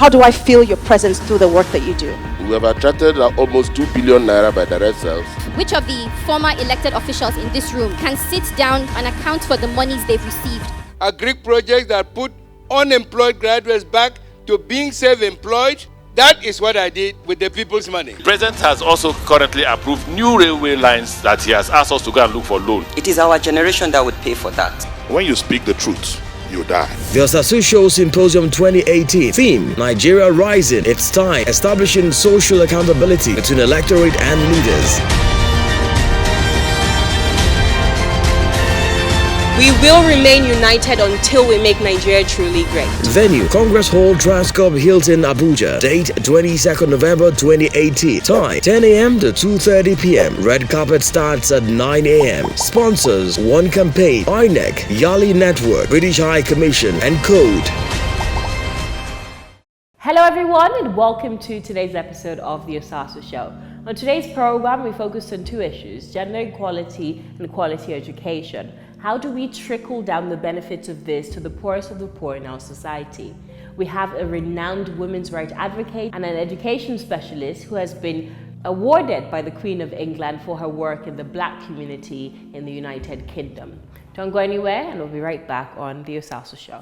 How do I feel your presence through the work that you do? We have attracted almost 2 billion naira by direct sales. Which of the former elected officials in this room can sit down and account for the monies they've received? Agri projects that put unemployed graduates back to being self-employed. That is what I did with the people's money. The President has also currently approved new railway lines that he has asked us to go and look for loan. It is our generation that would pay for that. When you speak the truth, you die. The Osasu Show Symposium 2018. Theme: Nigeria Rising. It's time. Establishing social accountability between electorate and leaders. We will remain united until we make Nigeria truly great. Venue: Congress Hall, Transcorp Hilton, Abuja. Date: 22nd November 2018. Time: 10 a.m. to 2:30 p.m. Red carpet starts at 9 a.m. Sponsors: One Campaign, INEC, Yali Network, British High Commission, and Code. Hello everyone, and welcome to today's episode of the Osasu Show. On today's program, we focused on two issues: gender equality and quality education. How do we trickle down the benefits of this to the poorest of the poor in our society? We have a renowned women's rights advocate and an education specialist who has been awarded by the Queen of England for her work in the Black community in the United Kingdom. Don't go anywhere, and we'll be right back on the Osasu Show.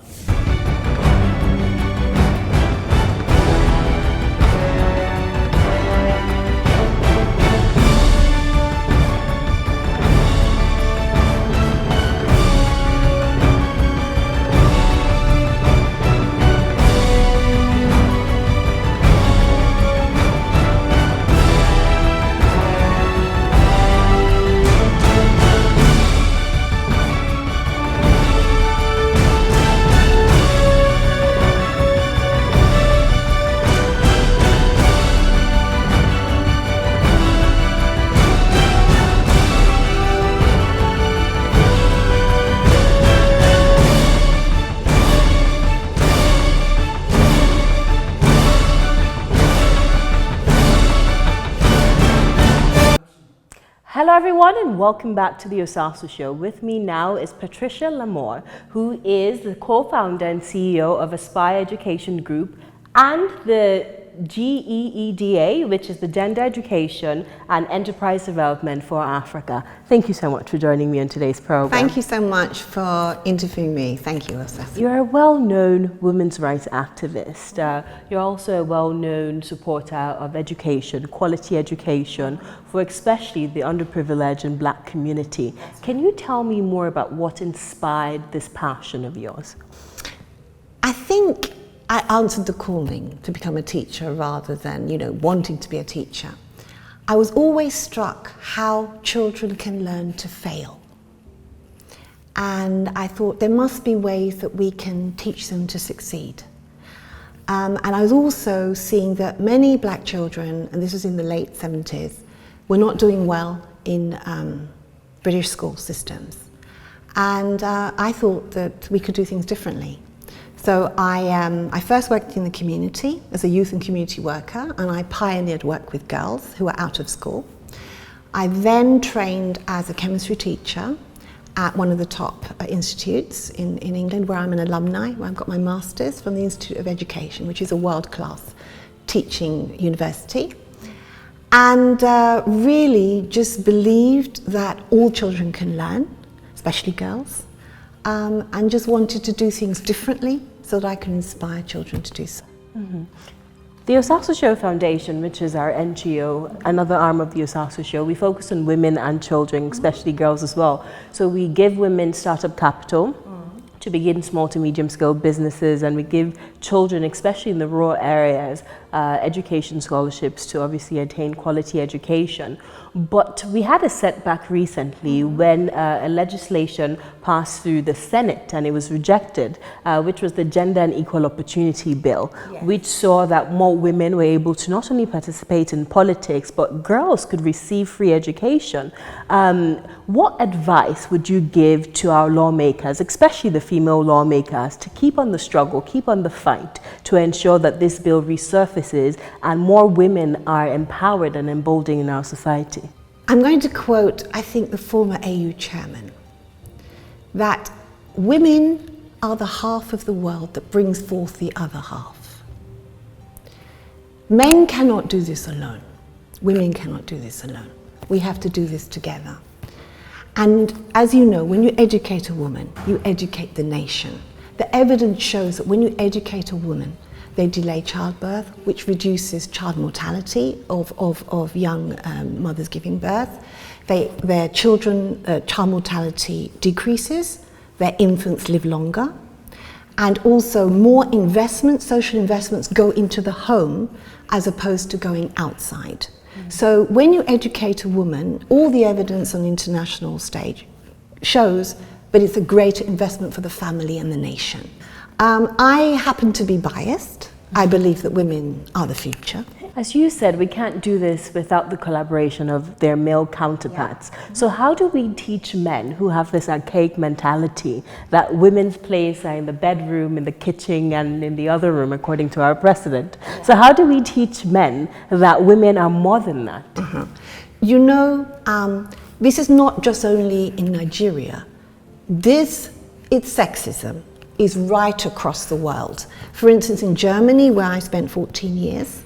Hello everyone, and welcome back to the Osasu Show. With me now is Patricia Lamour, who is the co-founder and CEO of Aspire Education Group and the GEEDA, which is the Gender Education and Enterprise Development for Africa. Thank you so much for joining me on today's program. Thank you so much for interviewing me. Thank you, Osasu. You're a well-known women's rights activist. You're also a well-known supporter of education, quality education, for especially the underprivileged and Black community. Can you tell me more about what inspired this passion of yours? I think I answered the calling to become a teacher rather than, wanting to be a teacher. I was always struck how children can learn to fail. And I thought there must be ways that we can teach them to succeed. And I was also seeing that many Black children, and this was in the late 70s, were not doing well in British school systems. And I thought that we could do things differently. So I first worked in the community as a youth and community worker, and I pioneered work with girls who were out of school. I then trained as a chemistry teacher at one of the top institutes in England, where I'm an alumni, where I've got my master's from the Institute of Education, which is a world-class teaching university. And really just believed that all children can learn, especially girls, and just wanted to do things differently so that I can inspire children to do so. Mm-hmm. The Osasu Show Foundation, which is our NGO, another arm of the Osasu Show, we focus on women and children, especially girls as well. So we give women startup capital to begin small to medium scale businesses, and we give children, especially in the rural areas, education scholarships to obviously attain quality education. But we had a setback recently when a legislation passed through the Senate and it was rejected, which was the Gender and Equal Opportunity Bill, yes, which saw that more women were able to not only participate in politics, but girls could receive free education. What advice would you give to our lawmakers, especially the female lawmakers, to keep on the struggle, keep on the fight, to ensure that this bill resurfaces and more women are empowered and emboldened in our society? I'm going to quote, I think, the former AU chairman, that women are the half of the world that brings forth the other half. Men cannot do this alone. Women cannot do this alone. We have to do this together. And as you know, when you educate a woman, you educate the nation. The evidence shows that when you educate a woman, they delay childbirth, which reduces child mortality of young mothers giving birth. Their child mortality decreases, their infants live longer, and also more investments, social investments, go into the home as opposed to going outside. So when you educate a woman, all the evidence on the international stage shows that it's a greater investment for the family and the nation. I happen to be biased. I believe that women are the future. As you said, we can't do this without the collaboration of their male counterparts. Yeah. So how do we teach men who have this archaic mentality that women's place are in the bedroom, in the kitchen, and in the other room, according to our president? Yeah. So how do we teach men that women are more than that? You know, this is not just only in Nigeria. It's sexism is right across the world. For instance, in Germany, where I spent 14 years,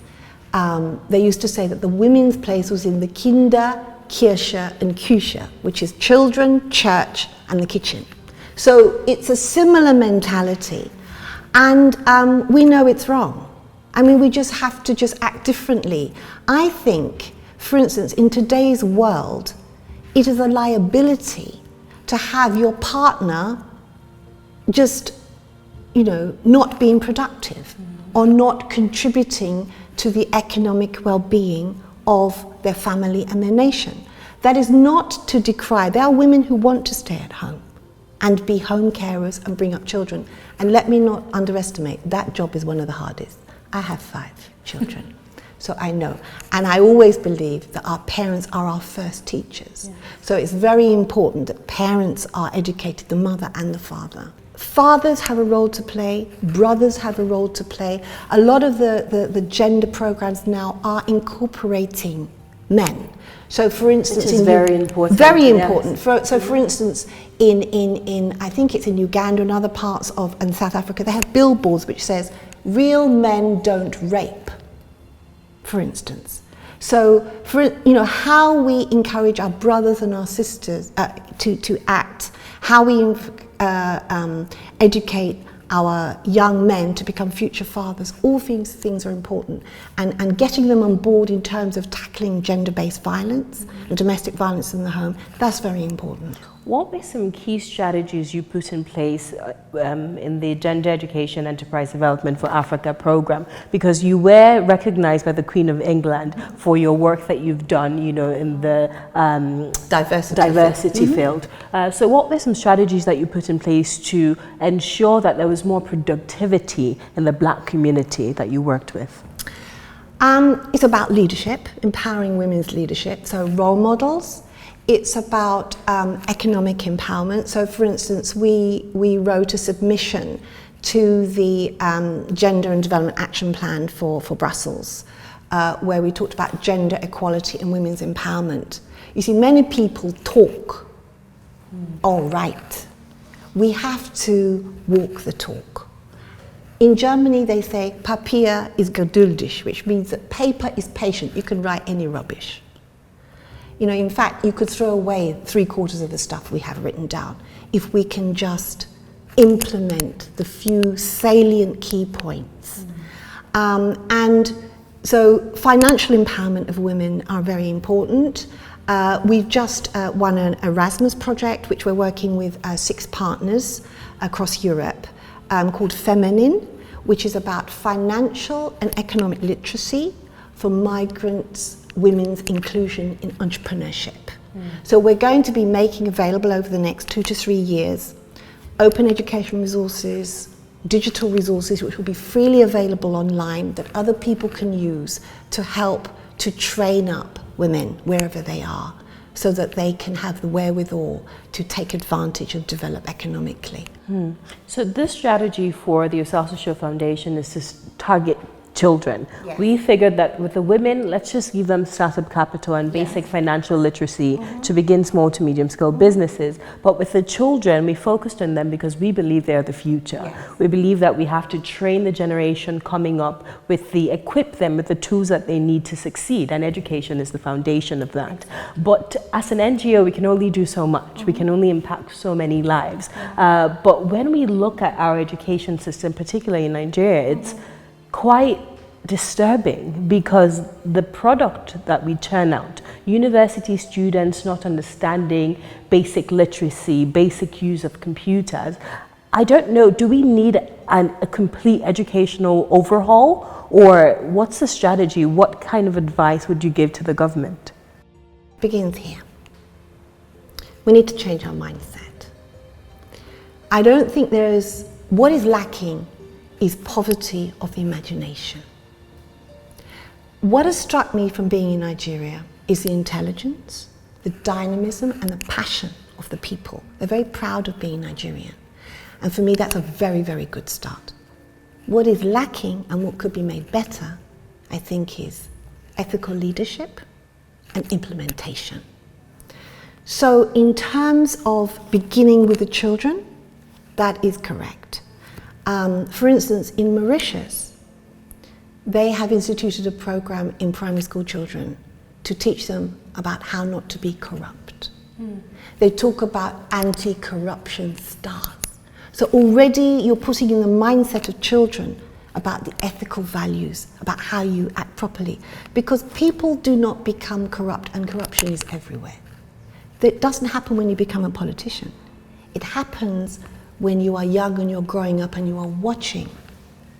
they used to say that the women's place was in the Kinder, Kirche and Küche, which is children, church and the kitchen. So it's a similar mentality, and we know it's wrong. I mean, we just have to just act differently. I think, for instance, in today's world, it is a liability to have your partner just, you know, not being productive or not contributing to the economic well-being of their family and their nation. That is not to decry. There are women who want to stay at home and be home carers and bring up children. And let me not underestimate, that job is one of the hardest. I have 5 children, so I know. And I always believe that our parents are our first teachers. Yeah. So it's very important that parents are educated, the mother and the father. Fathers have a role to play, brothers have a role to play. A lot of the gender programs now are incorporating men. So for instance, which is very important. Very important. Yes. So for instance, in I think it's in Uganda and other parts of and South Africa, they have billboards which says, "Real men don't rape," for instance. So for, you know, how we encourage our brothers and our sisters to act, how we educate our young men to become future fathers, all things are important. And getting them on board in terms of tackling gender-based violence and domestic violence in the home, that's very important. What were some key strategies you put in place in the Gender Education Enterprise Development for Africa program? Because you were recognized by the Queen of England for your work that you've done, you know, in the diversity field. So what were some strategies that you put in place to ensure that there was more productivity in the Black community that you worked with? It's about leadership, empowering women's leadership, so role models. It's about economic empowerment. So for instance, we wrote a submission to the Gender and Development Action Plan for Brussels, where we talked about gender equality and women's empowerment. You see, many people talk, all right. We have to walk the talk. In Germany, they say, Papier ist geduldig, which means that paper is patient. You can write any rubbish. You know, in fact, you could throw away 3/4 of the stuff we have written down if we can just implement the few salient key points. And so financial empowerment of women are very important. We've just won an Erasmus project, which we're working with 6 partners across Europe, called Feminine, which is about financial and economic literacy for migrants, women's inclusion in entrepreneurship. So we're going to be making available over the next 2 to 3 years open education resources, digital resources which will be freely available online that other people can use to help to train up women wherever they are so that they can have the wherewithal to take advantage and develop economically. So this strategy for the Osasu Show Foundation is to target children. We figured that with the women, let's just give them startup capital and basic financial literacy to begin small to medium scale businesses. But with the children, we focused on them because we believe they're the future. We believe that we have to train the generation coming up equip them with the tools that they need to succeed, and education is the foundation of that. But as an NGO, we can only do so much. We can only impact so many lives. But when we look at our education system, particularly in Nigeria, it's quite disturbing because the product that we churn out, university students not understanding basic literacy, basic use of computers, I don't know, do we need a complete educational overhaul, or what's the strategy? What kind of advice would you give to the government? Begins here. We need to change our mindset. I don't think what is lacking is poverty of imagination. What has struck me from being in Nigeria is the intelligence, the dynamism and the passion of the people. They're very proud of being Nigerian. And for me, that's a very, very good start. What is lacking and what could be made better, I think, is ethical leadership and implementation. So in terms of beginning with the children, that is correct. For instance, in Mauritius, they have instituted a program in primary school children to teach them about how not to be corrupt. They talk about anti-corruption stars. So already you're putting in the mindset of children about the ethical values, about how you act properly. Because people do not become corrupt, and corruption is everywhere. It doesn't happen when you become a politician. It happens when you are young and you're growing up and you are watching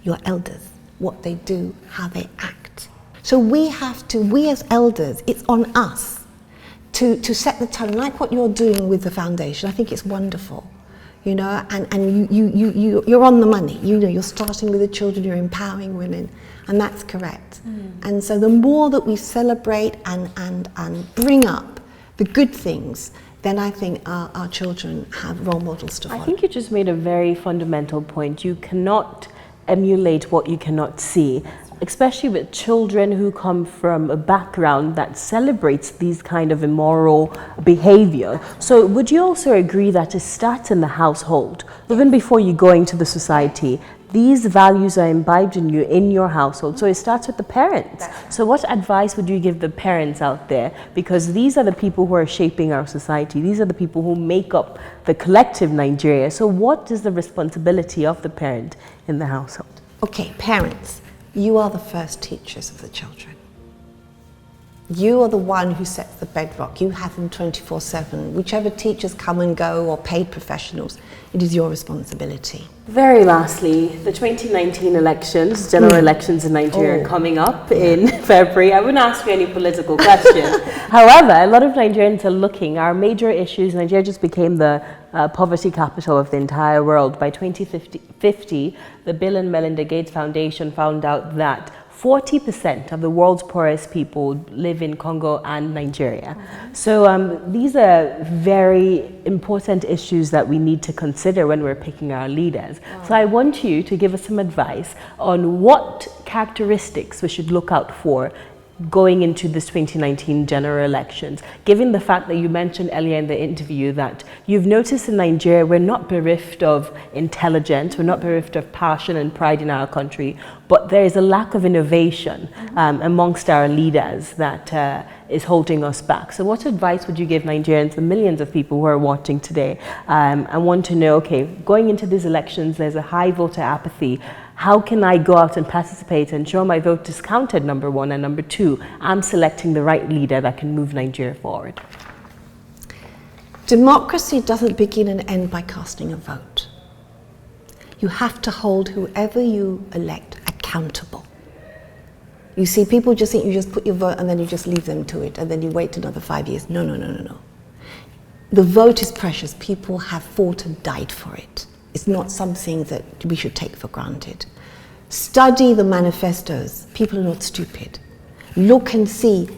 your elders, what they do, how they act. So we as elders, it's on us to set the tone, like what you're doing with the foundation. I think it's wonderful, you know, and you're on the money. You know, you're starting with the children, you're empowering women, and that's correct. And so the more that we celebrate and bring up the good things, then I think our children have role models to follow. I think you just made a very fundamental point. You cannot emulate what you cannot see, especially with children who come from a background that celebrates these kind of immoral behavior. So would you also agree that it starts in the household, even before you go into the society? These values are imbibed in you in your household, so it starts with the parents. So what advice would you give the parents out there? Because these are the people who are shaping our society. These are the people who make up the collective Nigeria. So what is the responsibility of the parent in the household? Okay, parents, you are the first teachers of the children. You are the one who sets the bedrock. You have them 24/7. Whichever teachers come and go or paid professionals, it is your responsibility. Very lastly, the 2019 elections, general elections in Nigeria are coming up in February. I wouldn't ask you any political questions. However, a lot of Nigerians are looking. Our major issues, Nigeria just became the poverty capital of the entire world. By 2050, the Bill and Melinda Gates Foundation found out that 40% of the world's poorest people live in Congo and Nigeria. So these are very important issues that we need to consider when we're picking our leaders. So I want you to give us some advice on what characteristics we should look out for going into this 2019 general elections, given the fact that you mentioned earlier in the interview that you've noticed in Nigeria we're not bereft of intelligence, we're not bereft of passion and pride in our country, but there is a lack of innovation amongst our leaders that is holding us back. So what advice would you give Nigerians, the millions of people who are watching today, and want to know, okay, going into these elections, there's a high voter apathy. How can I go out and participate and ensure my vote is counted, number one, and number two, I'm selecting the right leader that can move Nigeria forward? Democracy doesn't begin and end by casting a vote. You have to hold whoever you elect accountable. You see, people just think you just put your vote and then you just leave them to it and then you wait another 5 years. No, no, no, no, no. The vote is precious. People have fought and died for it. It's not something that we should take for granted. Study the manifestos. People are not stupid. Look and see,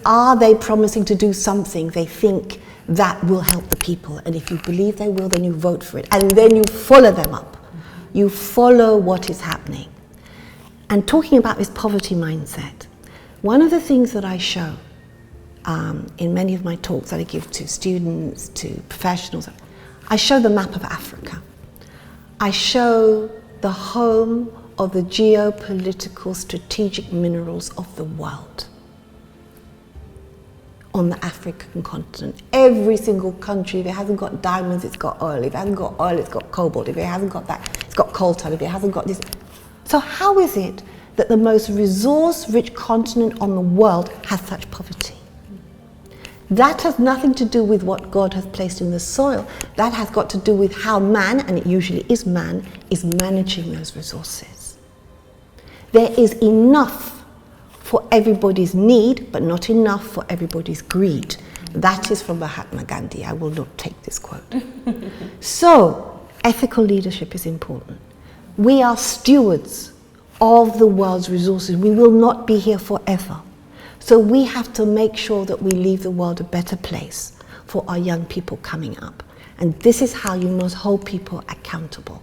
are they promising to do something they think that will help the people? And if you believe they will, then you vote for it. And then you follow them up. You follow what is happening. And talking about this poverty mindset, one of the things that I show in many of my talks that I give to students, to professionals, I show the map of Africa. I show the home of the geopolitical strategic minerals of the world on the African continent. Every single country, if it hasn't got diamonds, it's got oil. If it hasn't got oil, it's got cobalt. If it hasn't got that, it's got coltan. If it hasn't got this. So how is it that the most resource-rich continent on the world has such poverty? That has nothing to do with what God has placed in the soil. That has got to do with how man, and it usually is man, is managing those resources. There is enough for everybody's need, but not enough for everybody's greed. That is from Mahatma Gandhi. I will not take this quote. So, ethical leadership is important. We are stewards of the world's resources. We will not be here forever. So we have to make sure that we leave the world a better place for our young people coming up. And this is how you must hold people accountable.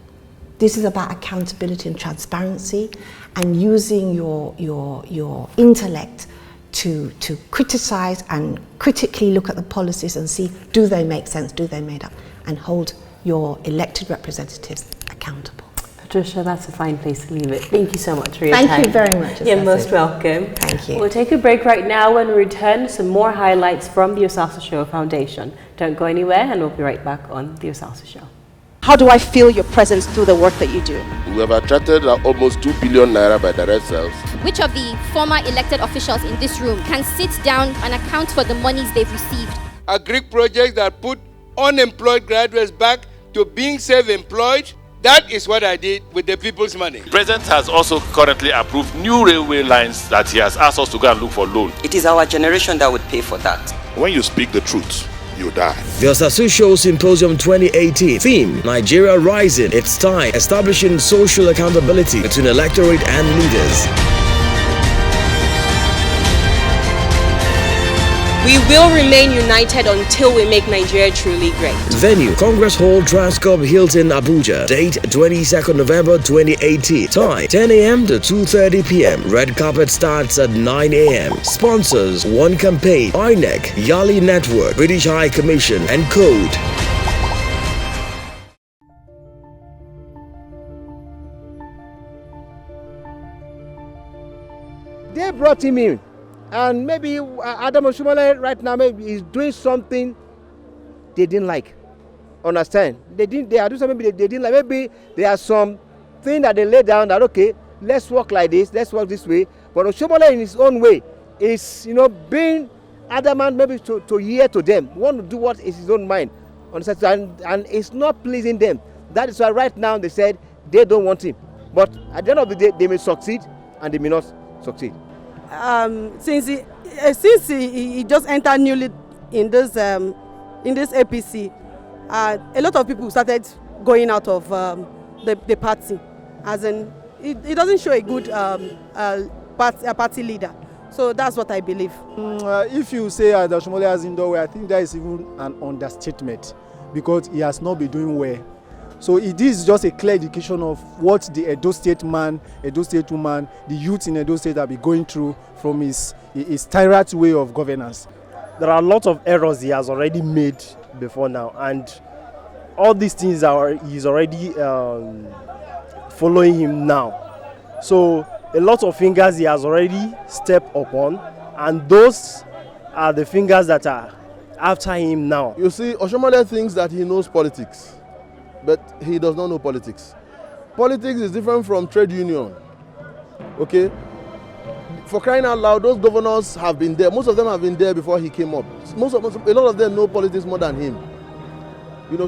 This is about accountability and transparency, and using your intellect to criticize and critically look at the policies and see, do they make sense, do they made up, and hold your elected representatives accountable. Patricia, that's a fine place to leave it. Thank you so much for your time. Thank you very much. You're most welcome. Thank you. We'll take a break right now. When we return, some more highlights from the Osasu Show Foundation. Don't go anywhere, and we'll be right back on the Osasu Show. How do I feel your presence through the work that you do? We have attracted almost 2 billion naira by direct sales. Which of the former elected officials in this room can sit down and account for the monies they've received? A Greek project that put unemployed graduates back to being self-employed. That is what I did with the people's money. The President has also currently approved new railway lines that he has asked us to go and look for loan. It is our generation that would pay for that. When you speak the truth, you die. The Osasu Show Symposium 2018. Theme: Nigeria Rising. It's time. Establishing social accountability between electorate and leaders. We will remain united until we make Nigeria truly great. Venue: Congress Hall, Transcorp Hilton, Abuja. Date: 22nd November 2018. Time: 10 a.m. to 2:30 p.m. Red carpet starts at 9 a.m. Sponsors: One Campaign, INEC, Yali Network, British High Commission, and Code. They brought him in. And maybe Adam Oshomole right now maybe is doing something they didn't like. Understand? They are doing something they didn't like. Maybe there are some thing that they lay down that, okay, let's work like this, let's work this way. But Oshomole in his own way is, being adamant maybe to hear to them, want to do what is his own mind. Understand? And it's not pleasing them. That is why right now they said they don't want him. But at the end of the day, they may succeed and they may not succeed. Since he just entered newly in this APC, a lot of people started going out of the party. As in, it doesn't show a good party leader. So that's what I believe. If you say that Oshomole has in doorway, I think that is even an understatement, because he has not been doing well. So it is just a clear indication of what the Edo State man, Edo State woman, the youth in Edo State have been going through from his tyrant way of governance. There are a lot of errors he has already made before now, and all these things he's already following him now. So a lot of fingers he has already stepped upon, and those are the fingers that are after him now. You see, Oshomole thinks that he knows politics, but he does not know politics. Politics is different from trade union. Okay? For crying out loud, those governors have been there. Most of them have been there before he came up. A lot of them know politics more than him.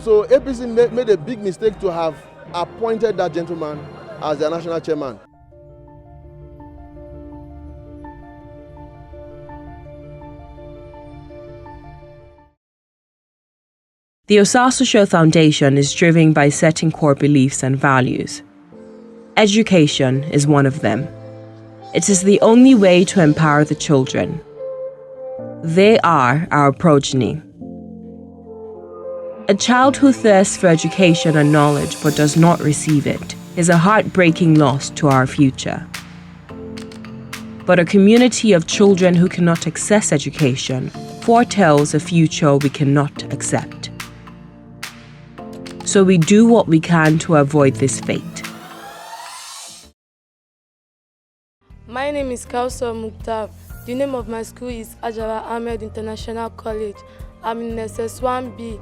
So APC made a big mistake to have appointed that gentleman as their national chairman. The Osasu Show Foundation is driven by setting core beliefs and values. Education is one of them. It is the only way to empower the children. They are our progeny. A child who thirsts for education and knowledge but does not receive it is a heartbreaking loss to our future. but a community of children who cannot access education foretells a future we cannot accept. So we do what we can to avoid this fate. My name is Kausar Mukhtar. The name of my school is Ajara Ahmed International College. I'm in SS1B.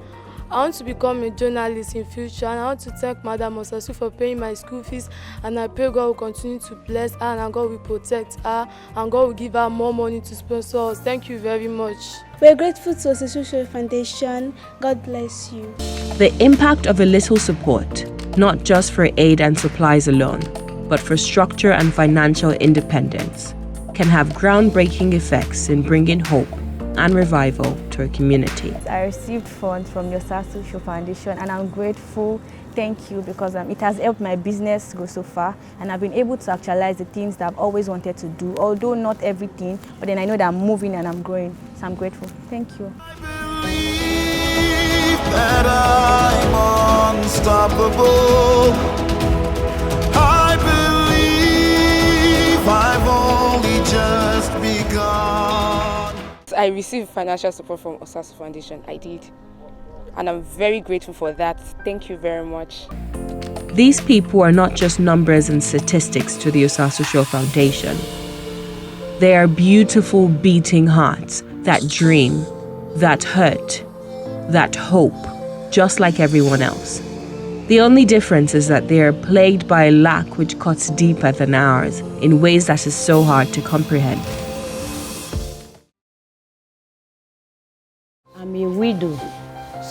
I want to become a journalist in future, and I want to thank Madam Osasu for paying my school fees, and I pray God will continue to bless her and God will protect her and God will give her more money to sponsor us. Thank you very much. We're grateful to Osasu Show Foundation. God bless you. The impact of a little support, not just for aid and supplies alone, but for structure and financial independence, can have groundbreaking effects in bringing hope and revival to a community. I received funds from the Osasu Show Foundation and I'm grateful. Thank you, because it has helped my business go so far and I've been able to actualize the things that I've always wanted to do, although not everything, but then I know that I'm moving and I'm growing, so I'm grateful. Thank you. That I'm unstoppable. I believe I've only just begun. I received financial support from Osasu Foundation. I did. And I'm very grateful for that. Thank you very much. These people are not just numbers and statistics to the Osasu Show Foundation. They are beautiful beating hearts that dream, that hurt, that hope, just like everyone else. The only difference is that they are plagued by a lack which cuts deeper than ours in ways that is so hard to comprehend. I'm a widow.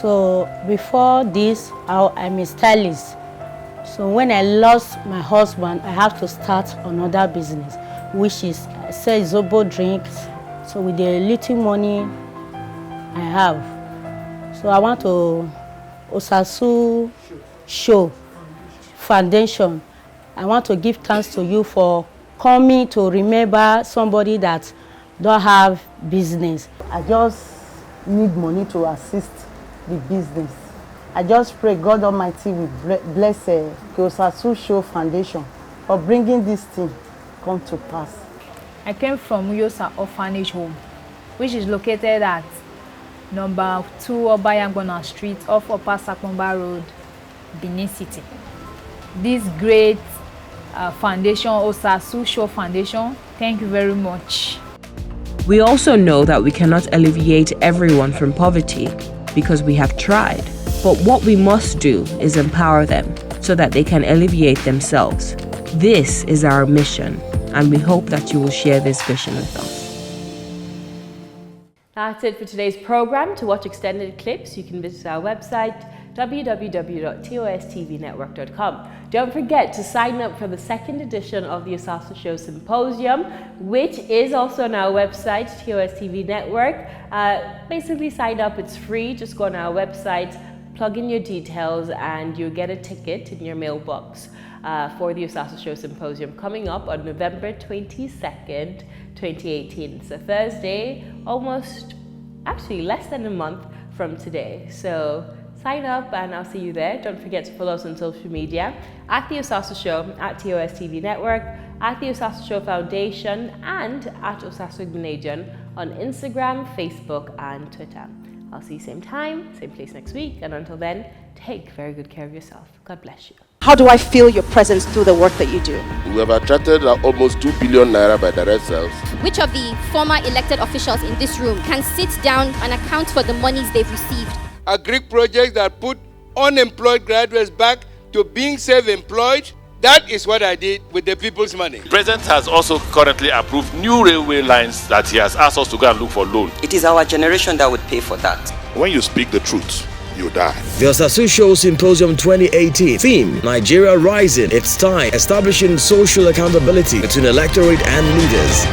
So before this, I'm a stylist. So when I lost my husband, I have to start another business, which is I sell Zobo drinks. So with the little money I have, so I want to Osasu Show Foundation. I want to give thanks to you for coming to remember somebody that don't have business. I just need money to assist the business. I just pray God Almighty will bless the Osasu Show Foundation for bringing this thing come to pass. I came from Uyosa Orphanage Home, which is located at number 2 Obayangbona Street off Upper Sakomba Road, Benin City. This great foundation, Osasu Show Foundation, thank you very much. We also know that we cannot alleviate everyone from poverty because we have tried. But what we must do is empower them so that they can alleviate themselves. This is our mission, and we hope that you will share this vision with us. That's it for today's program. To watch extended clips, you can visit our website, www.tostvnetwork.com. Don't forget to sign up for the second edition of the Osasu Show Symposium, which is also on our website, TOSTV Network. Basically sign up, it's free. Just go on our website, plug in your details, and you'll get a ticket in your mailbox for the Osasu Show Symposium coming up on November 22nd, 2018. It's a Thursday, actually less than a month from today. So sign up and I'll see you there. Don't forget to follow us on social media at The Osasu Show, at TOSTV Network, at The Osasu Show Foundation, and at Osasu Igbinedion on Instagram, Facebook, and Twitter. I'll see you same time, same place next week. And until then, take very good care of yourself. God bless you. How do I feel your presence through the work that you do? We have attracted almost 2 billion naira by direct sales. Which of the former elected officials in this room can sit down and account for the monies they've received? A Greek project that put unemployed graduates back to being self-employed. That is what I did with the people's money. The President has also currently approved new railway lines that he has asked us to go and look for loan. It is our generation that would pay for that. When you speak the truth, you die. The Osasu Show Symposium 2018. Theme: Nigeria Rising. It's time. Establishing social accountability between electorate and leaders.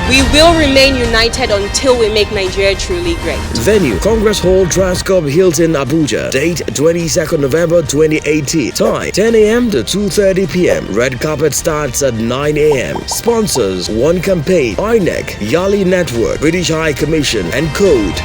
We will remain united until we make Nigeria truly great. Venue: Congress Hall, Transcorp Hilton, Abuja. Date: 22nd November 2018. Time: 10 a.m. to 2:30 p.m. Red carpet starts at 9 a.m. Sponsors: One Campaign, INEC, Yali Network, British High Commission, and Code.